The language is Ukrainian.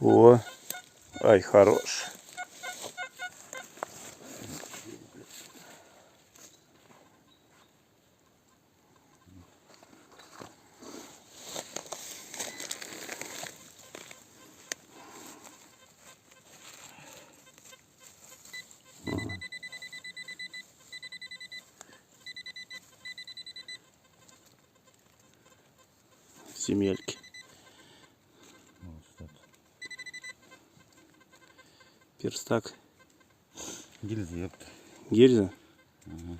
О, ай, хорош. Семельки. Перстак. Гильза, ёпта. Гильза? Ага.